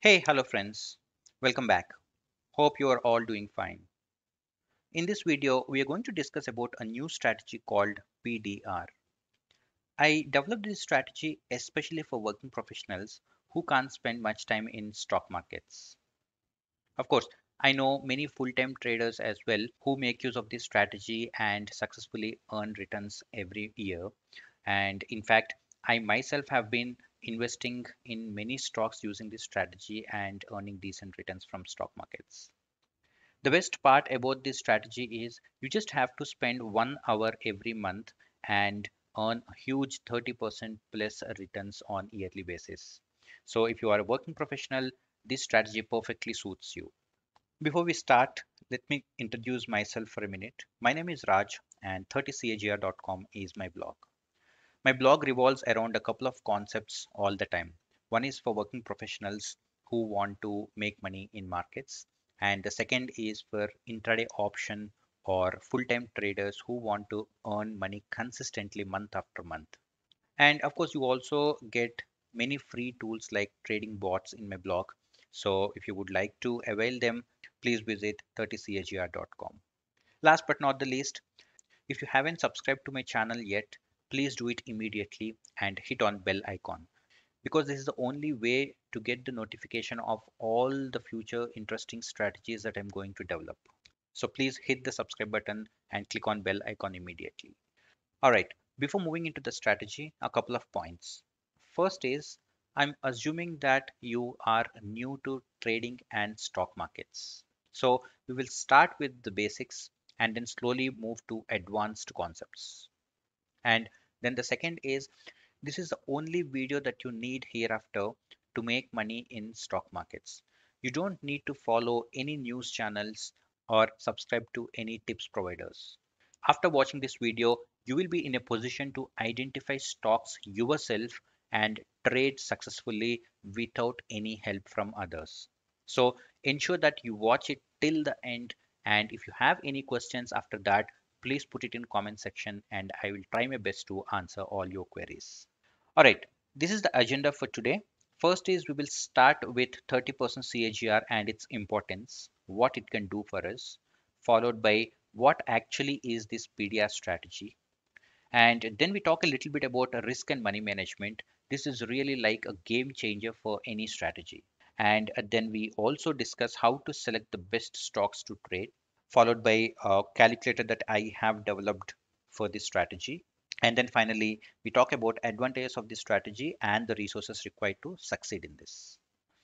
Hey, hello friends. Welcome back. Hope you are all doing fine. In this video, we are going to discuss about a new strategy called PDR. I developed this strategy especially for working professionals who can't spend much time in stock markets. Of course, I know many full-time traders as well who make use of this strategy and successfully earn returns every year. And in fact, I myself have been investing in many stocks using this strategy and earning decent returns from stock markets. The best part about this strategy is you just have to spend 1 hour every month and earn a huge 30% plus returns on yearly basis. So if you are a working professional, this strategy perfectly suits you. Before we start, let me introduce myself for a minute. My name is Raj and 30cagr.com is my blog. My blog revolves around a couple of concepts all the time. One is for working professionals who want to make money in markets, and the second is for intraday option or full time traders who want to earn money consistently month after month. And of course, you also get many free tools like trading bots in my blog. So if you would like to avail them, please visit 30cagr.com. Last but not the least, if you haven't subscribed to my channel yet, please do it immediately and hit on bell icon because this is the only way to get the notification of all the future interesting strategies that I'm going to develop. So please hit the subscribe button and click on bell icon immediately. All right, before moving into the strategy, a couple of points. First is I'm assuming that you are new to trading and stock markets. So we will start with the basics and then slowly move to advanced concepts. And then the second is this is the only video that you need hereafter to make money in stock markets. You don't need to follow any news channels or subscribe to any tips providers. After watching this video, you will be in a position to identify stocks yourself and trade successfully without any help from others. So ensure that you watch it till the end, and if you have any questions after that, please put it in comment section and I will try my best to answer all your queries. All right, this is the agenda for today. First is we will start with 30% CAGR and its importance, what it can do for us, followed by what actually is this PDR strategy. And then we talk a little bit about risk and money management. This is really like a game changer for any strategy. And then we also discuss how to select the best stocks to trade, followed by a calculator that I have developed for this strategy. And then finally, we talk about advantages of this strategy and the resources required to succeed in this.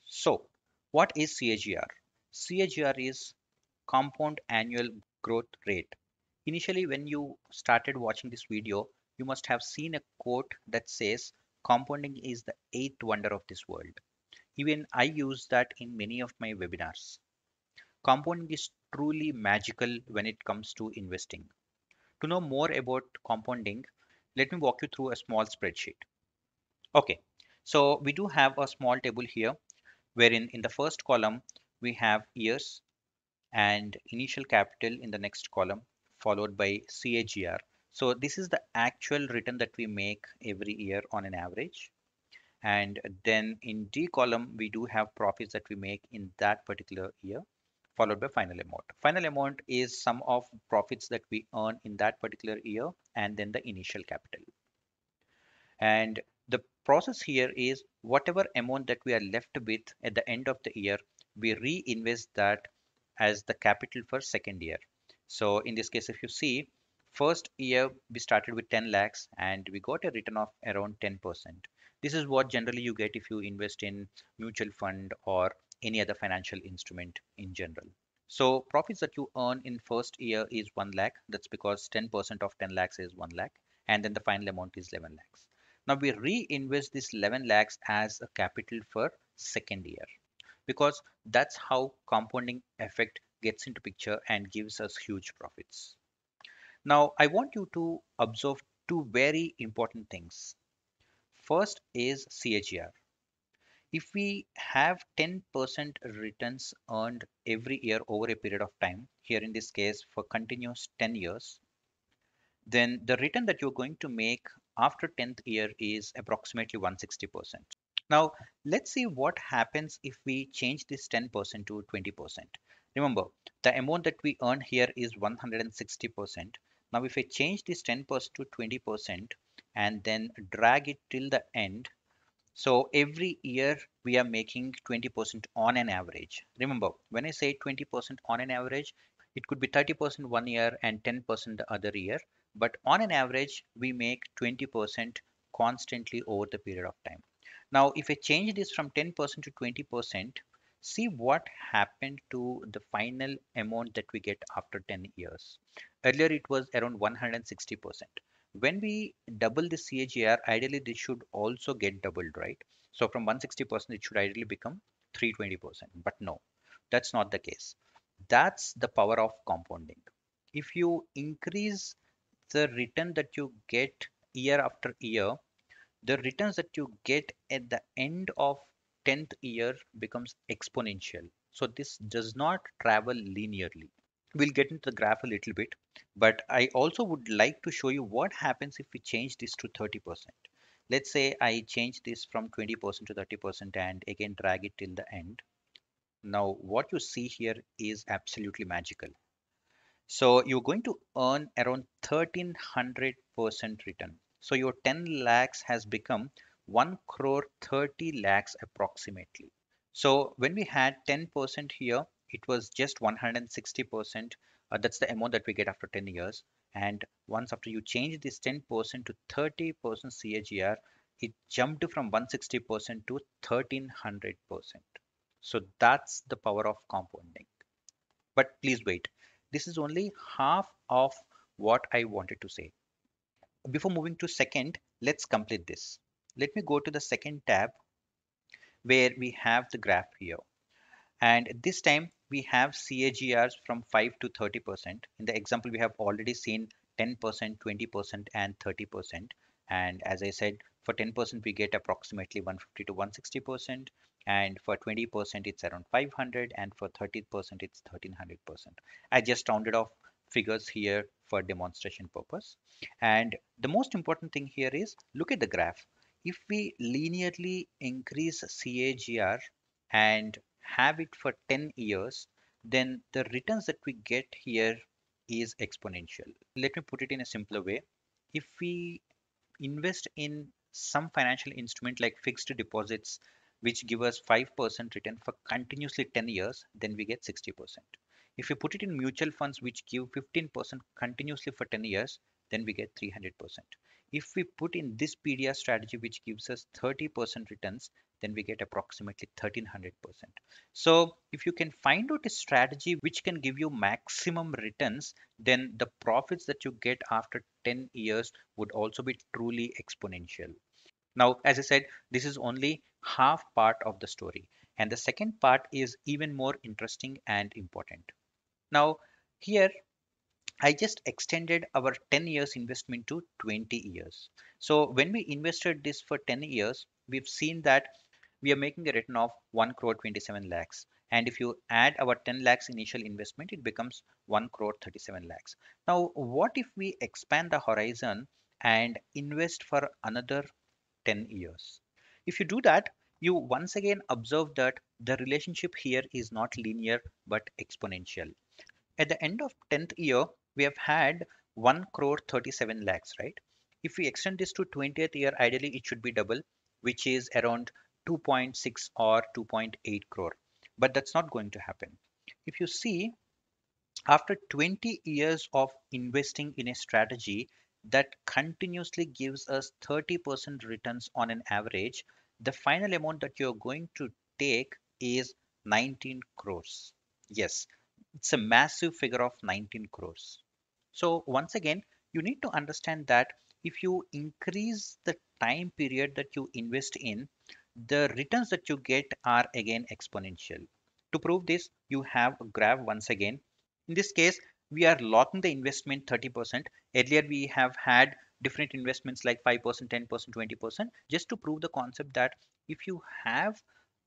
So, what is CAGR? CAGR is compound annual growth rate. Initially, when you started watching this video, you must have seen a quote that says compounding is the eighth wonder of this world. Even I use that in many of my webinars. Compounding is truly magical when it comes to investing. To know more about compounding, let me walk you through a small spreadsheet. Okay, so we do have a small table here wherein in the first column we have years and initial capital in the next column followed by CAGR. So this is the actual return that we make every year on an average. And then in D column, we do have profits that we make in that particular year, followed by final amount. Final amount is sum of profits that we earn in that particular year and then the initial capital. And the process here is whatever amount that we are left with at the end of the year, we reinvest that as the capital for second year. So in this case, if you see, first year we started with 10 lakhs and we got a return of around 10%. This is what generally you get if you invest in mutual fund or any other financial instrument in general. So profits that you earn in first year is 1 lakh. That's because 10% of 10 lakhs is 1 lakh. And then the final amount is 11 lakhs. Now we reinvest this 11 lakhs as a capital for second year because that's how compounding effect gets into picture and gives us huge profits. Now I want you to observe two very important things. First is CAGR. If we have 10% returns earned every year over a period of time, here in this case for continuous 10 years, then the return that you're going to make after 10th year is approximately 160%. Now, let's see what happens if we change this 10% to 20%. Remember, the amount that we earn here is 160%. Now, if I change this 10% to 20% and then drag it till the end, so every year we are making 20% on an average. Remember, when I say 20% on an average, it could be 30% one year and 10% the other year. But on an average, we make 20% constantly over the period of time. Now, if I change this from 10% to 20%, see what happened to the final amount that we get after 10 years. Earlier, it was around 160%. When we double the CAGR, ideally this should also get doubled, right? So from 160%, it should ideally become 320%. But no, that's not the case. That's the power of compounding. If you increase the return that you get year after year, the returns that you get at the end of 10th year becomes exponential. So this does not travel linearly. We'll get into the graph a little bit, but I also would like to show you what happens if we change this to 30%. Let's say I change this from 20% to 30% and again drag it till the end. Now what you see here is absolutely magical. So you're going to earn around 1300% return. So your 10 lakhs has become 1 crore 30 lakhs approximately. So when we had 10% here, it was just 160%. That's the amount that we get after 10 years. And once after you change this 10% to 30% CAGR, it jumped from 160% to 1300%. So that's the power of compounding. But please wait. This is only half of what I wanted to say. Before moving to second, let's complete this. Let me go to the second tab where we have the graph here. And this time we have CAGRs from 5 to 30%. In the example, we have already seen 10%, 20%, and 30%. And as I said, for 10%, we get approximately 150 to 160%. And for 20%, it's around 500. And for 30%, it's 1300%. I just rounded off figures here for demonstration purpose. And the most important thing here is look at the graph. If we linearly increase CAGR and have it for 10 years, then the returns that we get here is exponential. Let me put it in a simpler way. If we invest in some financial instrument like fixed deposits, which give us 5% return for continuously 10 years, then we get 60%. If we put it in mutual funds, which give 15% continuously for 10 years, then we get 300%. If we put in this PDR strategy, which gives us 30% returns, then we get approximately 1300%. So if you can find out a strategy which can give you maximum returns, then the profits that you get after 10 years would also be truly exponential. Now, as I said, this is only half part of the story. And the second part is even more interesting and important. Now, here I just extended our 10 years investment to 20 years. So when we invested this for 10 years, we've seen that we are making a return of 1 crore 27 lakhs. And if you add our 10 lakhs initial investment, it becomes 1 crore 37 lakhs. Now, what if we expand the horizon and invest for another 10 years? If you do that, you once again observe that the relationship here is not linear but exponential. At the end of 10th year, we have had 1 crore 37 lakhs, right? If we extend this to 20th year, ideally it should be double, which is around 2.6 or 2.8 crore. But that's not going to happen. If you see, after 20 years of investing in a strategy that continuously gives us 30% returns on an average, the final amount that you're going to take is 19 crores. Yes, it's a massive figure of 19 crores. So once again, you need to understand that if you increase the time period that you invest in, the returns that you get are again exponential. To prove this, you have a graph once again. In this case, we are locking the investment 30%. Earlier, we have had different investments like 5%, 10%, 20%, just to prove the concept that if you have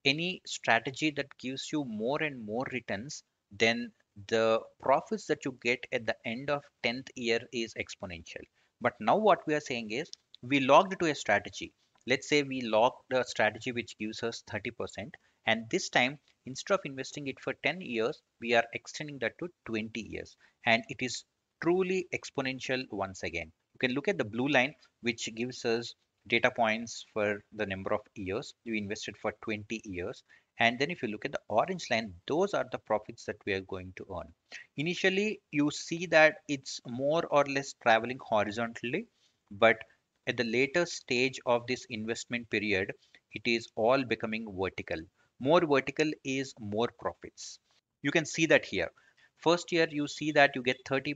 any strategy that gives you more and more returns, then the profits that you get at the end of 10th year is exponential. But now what we are saying is we logged to a strategy. Let's say we lock the strategy which gives us 30%, and this time instead of investing it for 10 years, we are extending that to 20 years, and it is truly exponential once again. You can look at the blue line, which gives us data points for the number of years you invested for 20 years. And then if you look at the orange line, those are the profits that we are going to earn. Initially, you see that it's more or less traveling horizontally, but at the later stage of this investment period, it is all becoming vertical. More vertical is more profits. You can see that here. First year, you see that you get 30%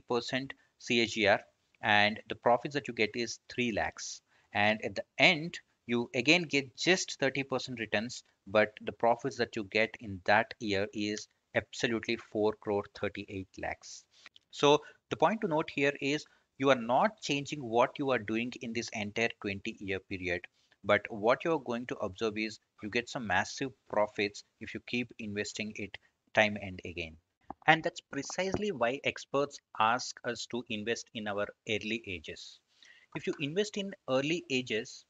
CAGR, and the profits that you get is 3 lakhs. And at the end, you again get just 30% returns, but the profits that you get in that year is absolutely 4 crore 38 lakhs. So the point to note here is you are not changing what you are doing in this entire 20-year period, but what you're going to observe is you get some massive profits if you keep investing it time and again. And that's precisely why experts ask us to invest in our early ages. If you invest in early ages,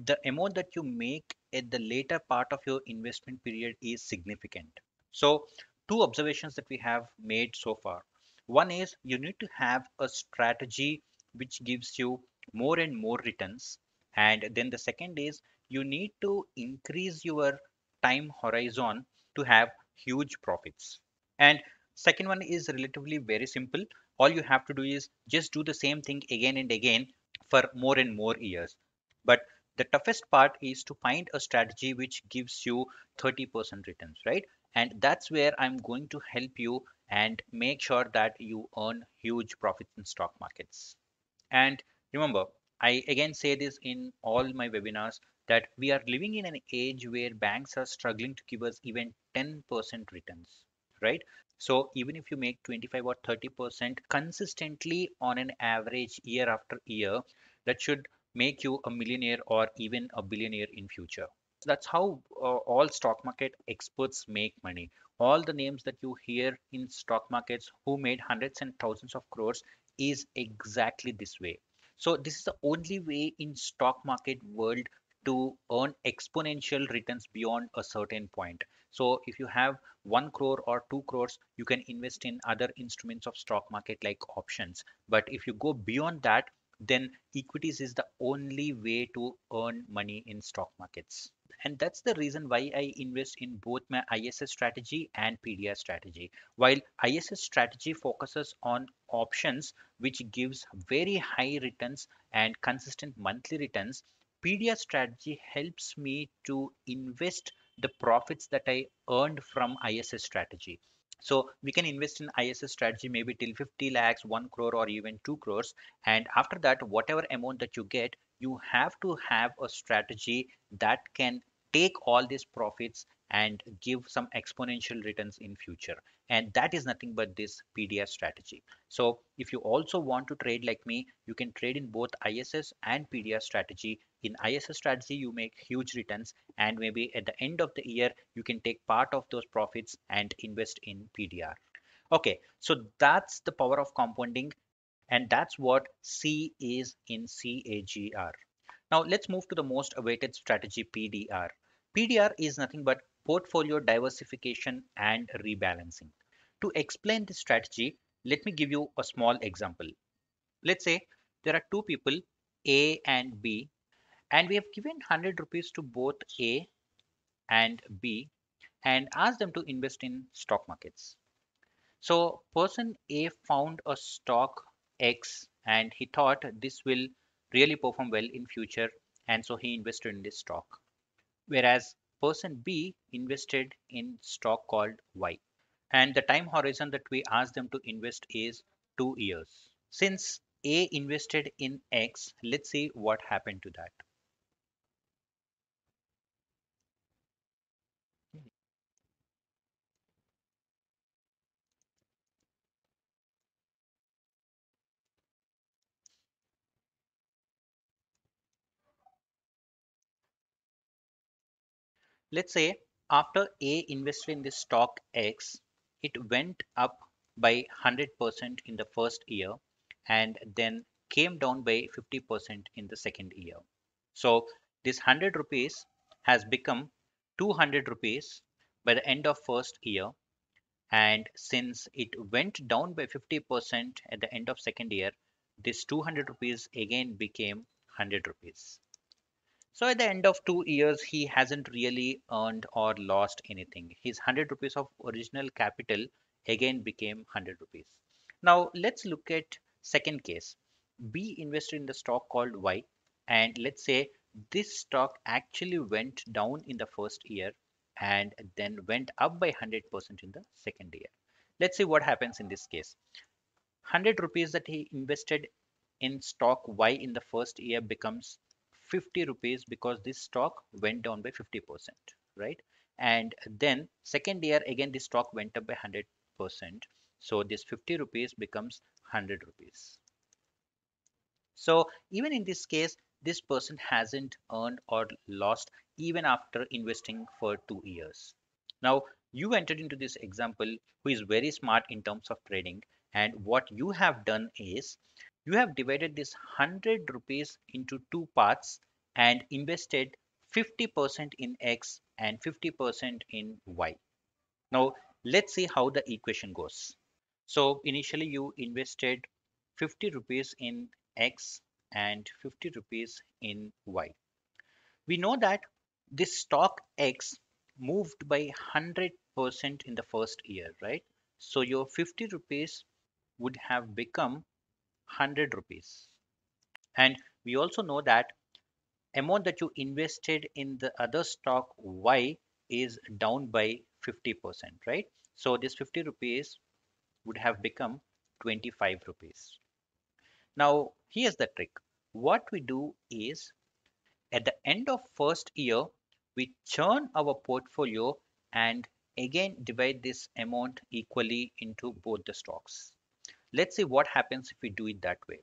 the amount that you make at the later part of your investment period is significant. So, two observations that we have made so far. One is you need to have a strategy which gives you more and more returns. And then the second is you need to increase your time horizon to have huge profits. And second one is relatively very simple. All you have to do is just do the same thing again and again for more and more years. But the toughest part is to find a strategy which gives you 30% returns, right? And that's where I'm going to help you and make sure that you earn huge profits in stock markets. And remember, I again say this in all my webinars that we are living in an age where banks are struggling to give us even 10% returns, right? So even if you make 25 or 30% consistently on an average year after year, that should make you a millionaire or even a billionaire in future. That's how all stock market experts make money. All the names that you hear in stock markets who made hundreds and thousands of crores is exactly this way. So this is the only way in stock market world to earn exponential returns beyond a certain point. So if you have 1 crore or 2 crores, you can invest in other instruments of stock market like options. But if you go beyond that, then equities is the only way to earn money in stock markets. And that's the reason why I invest in both my ISS strategy and PDR strategy. While ISS strategy focuses on options, which gives very high returns and consistent monthly returns, PDR strategy helps me to invest the profits that I earned from ISS strategy. So we can invest in ISS strategy maybe till 50 lakhs, 1 crore, or even 2 crores. And after that, whatever amount that you get, you have to have a strategy that can take all these profits and give some exponential returns in future. And that is nothing but this PDR strategy. So if you also want to trade like me, you can trade in both ISS and PDR strategy. In ISS strategy, you make huge returns, and maybe at the end of the year, you can take part of those profits and invest in PDR. Okay, so that's the power of compounding, and that's what C is in CAGR. Now let's move to the most awaited strategy, PDR. PDR is nothing but portfolio diversification and rebalancing. To explain this strategy, let me give you a small example. Let's say there are two people, A and B, and we have given 100 rupees to both A and B and asked them to invest in stock markets. So person A found a stock X and he thought this will really perform well in future, and so he invested in this stock. Whereas person B invested in stock called Y. And the time horizon that we asked them to invest is 2 years. Since A invested in X, let's see what happened to that. Let's say after A invested in the stock X, it went up by 100% in the first year and then came down by 50% in the second year. So This 100 rupees has become 200 rupees by the end of first year, and since it went down by 50% at the end of second year, this 200 rupees again became 100 rupees. So at the end of 2 years, he hasn't really earned or lost anything. His 100 rupees of original capital again became 100 rupees. Now let's look at second case. B invested in the stock called Y, and let's say this stock actually went down in the first year and then went up by 100% in the second year. Let's see what happens in this case. 100 rupees that he invested in stock Y in the first year becomes 50 rupees because this stock went down by 50%, right? And then second year again this stock went up by 100%. So this 50 rupees becomes 100 rupees. So even in this case, this person hasn't earned or lost even after investing for 2 years. Now, you entered into this example who is very smart in terms of trading, and what you have done is you have divided this 100 rupees into two parts and invested 50% in X and 50% in Y. Now, let's see how the equation goes. So, initially you invested 50 rupees in X and 50 rupees in Y. We know that this stock X moved by 100% in the first year, right? So your 50 rupees would have become 100 rupees. And we also know that amount that you invested in the other stock Y is down by 50%, right? So this 50 rupees would have become 25 rupees. Now, here's the trick. What we do is at the end of first year, we churn our portfolio and again divide this amount equally into both the stocks. Let's see what happens if we do it that way.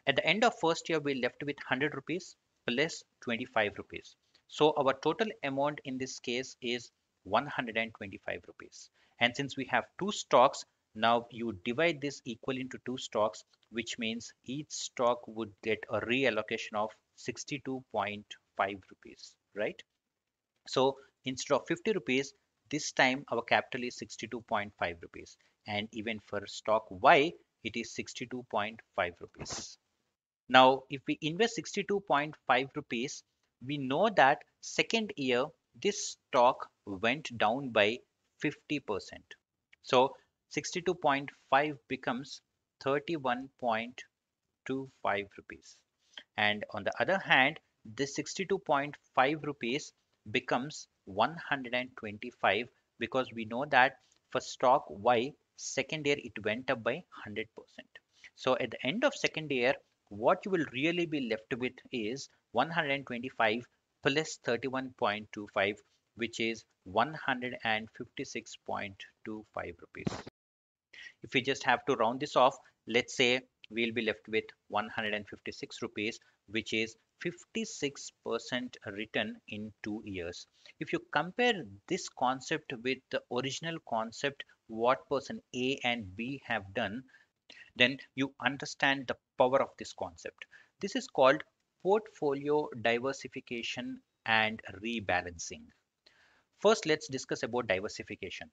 At the end of first year, we left with 100 rupees plus 25 rupees. So our total amount in this case is 125 rupees. And since we have two stocks, now you divide this equally into two stocks, which means each stock would get a reallocation of 62.5 rupees, right? So instead of 50 rupees, this time our capital is 62.5 rupees. And even for stock Y, it is 62.5 rupees. Now, if we invest 62.5 rupees, we know that second year this stock went down by 50%. So 62.5 becomes 31.25 rupees. And on the other hand, this 62.5 rupees becomes 125 because we know that for stock Y, second year it went up by 100%. So at the end of second year, what you will really be left with is 125 plus 31.25, which is 156.25 rupees. If we just have to round this off, let's say we'll be left with 156 rupees, which is 56% return in 2 years. If you compare this concept with the original concept, what person A and B have done, then you understand the power of this concept. This is called portfolio diversification and rebalancing. First, let's discuss about diversification.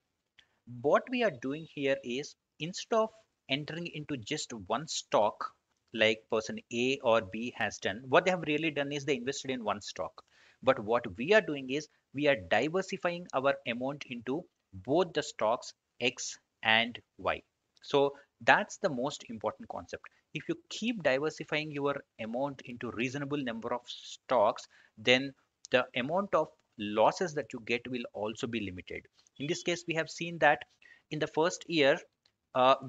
What we are doing here is instead of entering into just one stock like person A or B has done, what they have really done is they invested in one stock. But what we are doing is we are diversifying our amount into both the stocks X and Y. So that's the most important concept. If you keep diversifying your amount into reasonable number of stocks, then the amount of losses that you get will also be limited. In this case, we have seen that in the first year,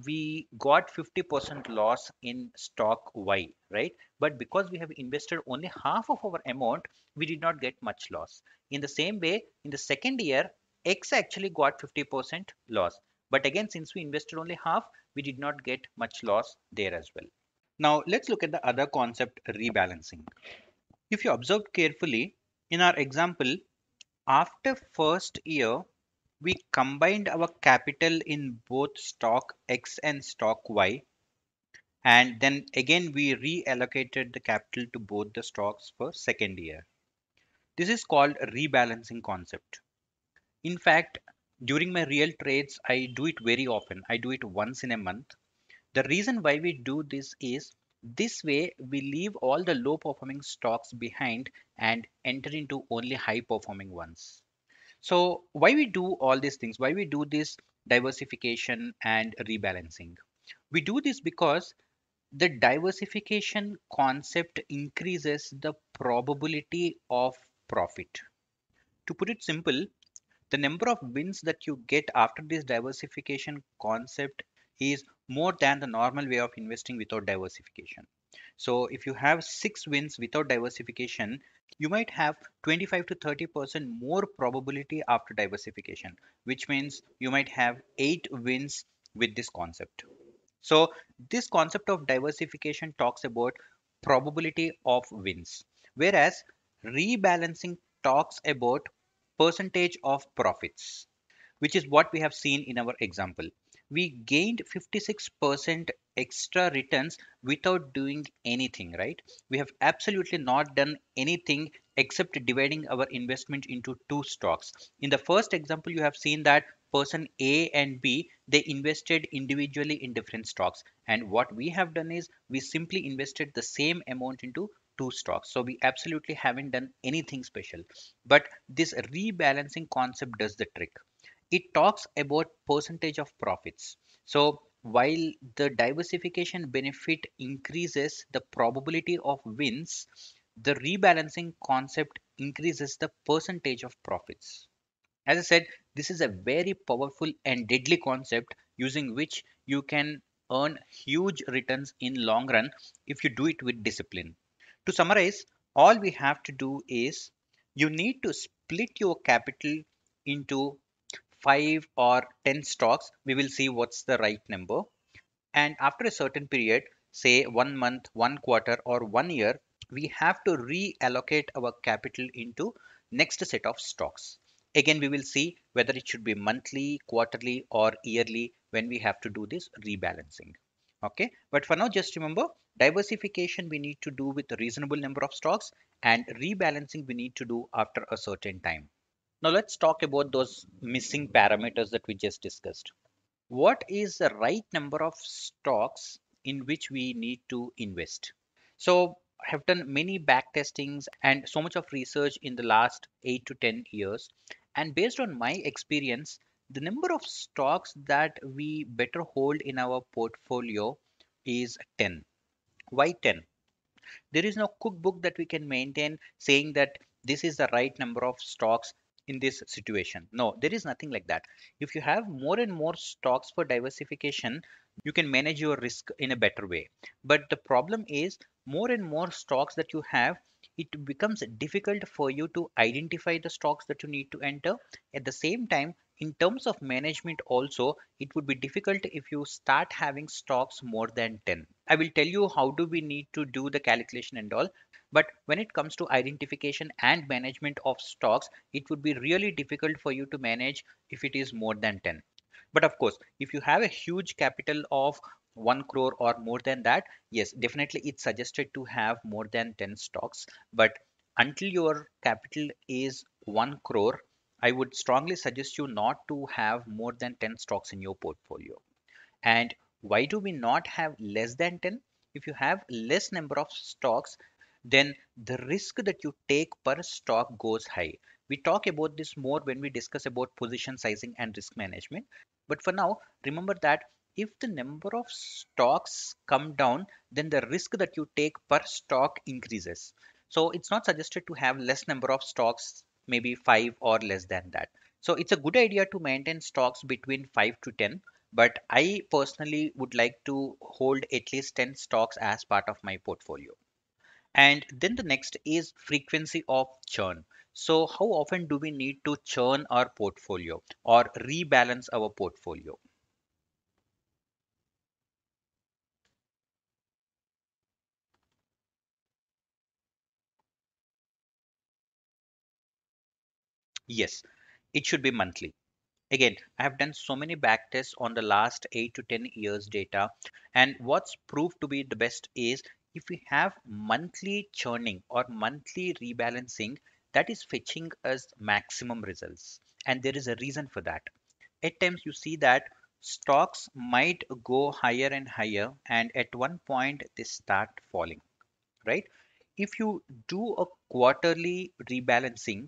we got 50% loss in stock Y, right? But because we have invested only half of our amount, we did not get much loss. In the same way, in the second year, X actually got 50% loss. But again, since we invested only half, we did not get much loss there as well. Now, let's look at the other concept, rebalancing. If you observe carefully, in our example, after first year, we combined our capital in both stock X and stock Y, and then again we reallocated the capital to both the stocks for second year. This is called a rebalancing concept. In fact, during my real trades, I do it very often. I do it once in a month. The reason why we do this is this way we leave all the low performing stocks behind and enter into only high performing ones. So why we do all these things? Why we do this diversification and rebalancing? We do this because the diversification concept increases the probability of profit. To put it simple, the number of wins that you get after this diversification concept is more than the normal way of investing without diversification. So if you have 6 wins without diversification, you might have 25 to 30% more probability after diversification, which means you might have 8 wins with this concept. So this concept of diversification talks about probability of wins, whereas rebalancing talks about percentage of profits, which is what we have seen in our example. We gained 56% extra returns without doing anything, right? We have absolutely not done anything except dividing our investment into two stocks. In the first example, you have seen that person A and B, they invested individually in different stocks. And what we have done is we simply invested the same amount into two stocks. So we absolutely haven't done anything special. But this rebalancing concept does the trick. It talks about percentage of profits. So while the diversification benefit increases the probability of wins, the rebalancing concept increases the percentage of profits. As I said, this is a very powerful and deadly concept using which you can earn huge returns in long run if you do it with discipline. To summarize, all we have to do is you need to split your capital into 5 or 10 stocks. We will see what's the right number. And after a certain period, say 1 month, 1 quarter, or 1 year, we have to reallocate our capital into next set of stocks. Again, we will see whether it should be monthly, quarterly, or yearly when we have to do this rebalancing. Okay, but for now, just remember diversification we need to do with a reasonable number of stocks, and rebalancing we need to do after a certain time. Now let's talk about those missing parameters that we just discussed. What is the right number of stocks in which we need to invest? So I have done many back testings and so much of research in the last 8 to 10 years. And based on my experience, the number of stocks that we better hold in our portfolio is 10. Why 10? There is no cookbook that we can maintain saying that this is the right number of stocks in this situation. No, there is nothing like that. If you have more and more stocks for diversification, you can manage your risk in a better way. But the problem is more and more stocks that you have, it becomes difficult for you to identify the stocks that you need to enter. At the same time, in terms of management also, it would be difficult if you start having stocks more than 10. I will tell you how do we need to do the calculation and all. But when it comes to identification and management of stocks, it would be really difficult for you to manage if it is more than 10. But of course, if you have a huge capital of 1 crore or more than that, yes, definitely it's suggested to have more than 10 stocks. But until your capital is 1 crore, I would strongly suggest you not to have more than 10 stocks in your portfolio. And why do we not have less than 10? If you have less number of stocks, then the risk that you take per stock goes high. We talk about this more when we discuss about position sizing and risk management. But for now, remember that if the number of stocks come down, then the risk that you take per stock increases. So it's not suggested to have less number of stocks, maybe 5 or less than that. So it's a good idea to maintain stocks between 5 to 10, but I personally would like to hold at least 10 stocks as part of my portfolio. And then the next is frequency of churn. So how often do we need to churn our portfolio or rebalance our portfolio? Yes, it should be monthly. Again, I have done so many back tests on the last 8 to 10 years data, and what's proved to be the best is if we have monthly churning or monthly rebalancing, that is fetching us maximum results. And there is a reason for that. At times you see that stocks might go higher and higher, and at one point they start falling, right? If you do a quarterly rebalancing,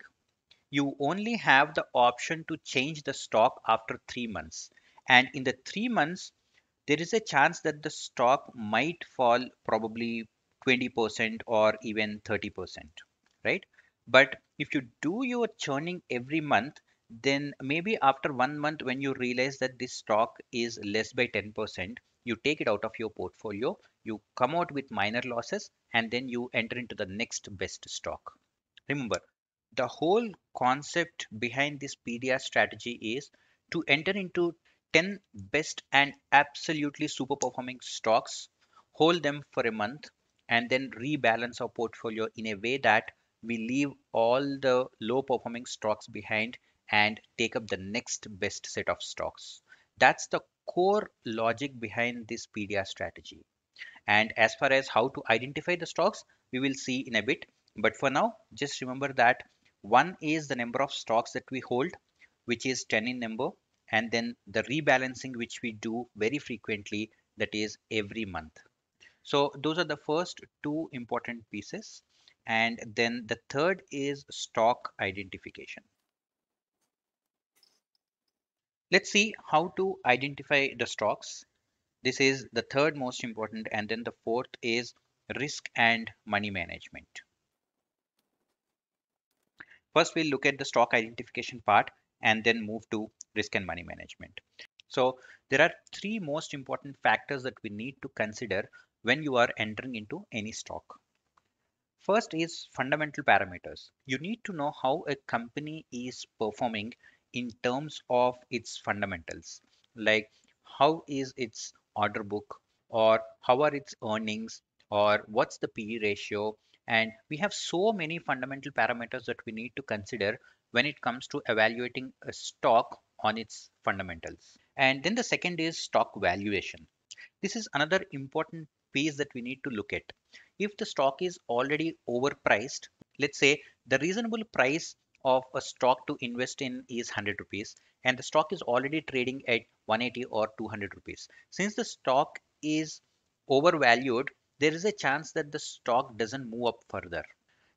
you only have the option to change the stock after 3 months. And in the 3 months, there is a chance that the stock might fall probably 20% or even 30%, right? But if you do your churning every month, then maybe after 1 month, when you realize that this stock is less by 10%, you take it out of your portfolio, you come out with minor losses, and then you enter into the next best stock. Remember, the whole concept behind this PDR strategy is to enter into 10 best and absolutely super performing stocks, hold them for a month, and then rebalance our portfolio in a way that we leave all the low performing stocks behind and take up the next best set of stocks. That's the core logic behind this PDR strategy. And as far as how to identify the stocks, we will see in a bit. But for now, just remember that one is the number of stocks that we hold, which is 10 in number, and then the rebalancing, which we do very frequently, that is every month. So those are the first two important pieces. And then the third is stock identification. Let's see how to identify the stocks. This is the third most important, and then the fourth is risk and money management. First, we'll look at the stock identification part and then move to risk and money management. So, there are three most important factors that we need to consider when you are entering into any stock. First is fundamental parameters. You need to know how a company is performing in terms of its fundamentals, like how is its order book, or how are its earnings, or what's the PE ratio. And we have so many fundamental parameters that we need to consider when it comes to evaluating a stock on its fundamentals. And then the second is stock valuation. This is another important piece that we need to look at. If the stock is already overpriced, let's say the reasonable price of a stock to invest in is 100 rupees, and the stock is already trading at 180 or 200 rupees. Since the stock is overvalued, there is a chance that the stock doesn't move up further.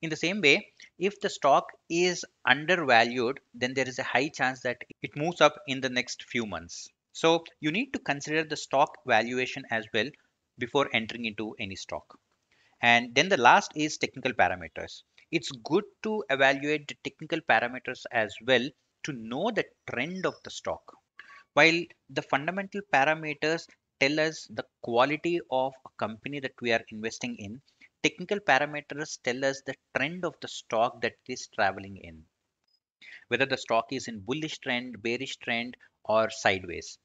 In the same way, if the stock is undervalued, then there is a high chance that it moves up in the next few months. So you need to consider the stock valuation as well before entering into any stock. And then the last is technical parameters. It's good to evaluate the technical parameters as well to know the trend of the stock. While the fundamental parameters tell us the quality of a company that we are investing in, technical parameters tell us the trend of the stock that is traveling in, whether the stock is in bullish trend, bearish trend, or sideways.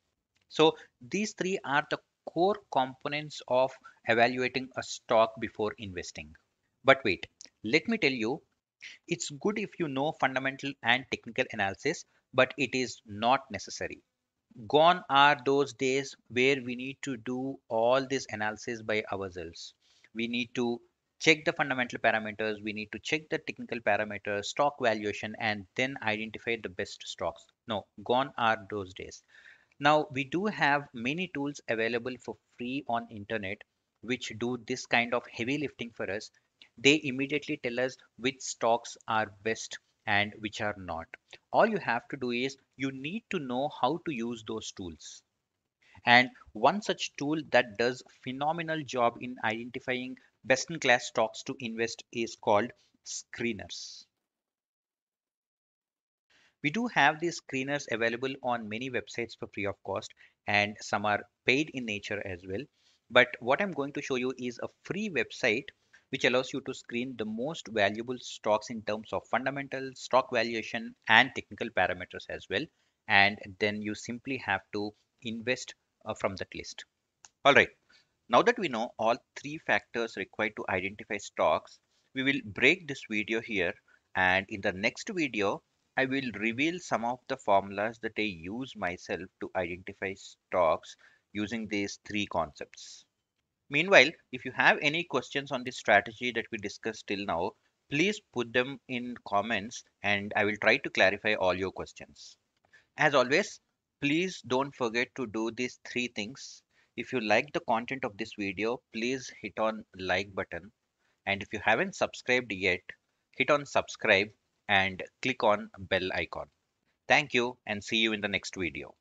So these three are the core components of evaluating a stock before investing. But wait, let me tell you, it's good if you know fundamental and technical analysis, but it is not necessary. Gone are those days where we need to do all this analysis by ourselves. We need to check the fundamental parameters, we need to check the technical parameters, stock valuation, and then identify the best stocks. No, gone are those days. Now we do have many tools available for free on internet which do this kind of heavy lifting for us. They immediately tell us which stocks are best and which are not. All you have to do is you need to know how to use those tools. And one such tool that does phenomenal job in identifying best in class stocks to invest is called screeners. We do have these screeners available on many websites for free of cost, and some are paid in nature as well. But what I'm going to show you is a free website which allows you to screen the most valuable stocks in terms of fundamental, stock valuation, and technical parameters as well. And then you simply have to invest from that list. All right. Now that we know all three factors required to identify stocks, we will break this video here, and in the next video, I will reveal some of the formulas that I use myself to identify stocks using these three concepts. Meanwhile, if you have any questions on this strategy that we discussed till now, Please put them in comments and I will try to clarify all your questions. As always, please don't forget to do these three things. If you like the content of this video, please hit on like button. And if you haven't subscribed yet, hit on subscribe and click on bell icon. Thank you and see you in the next video.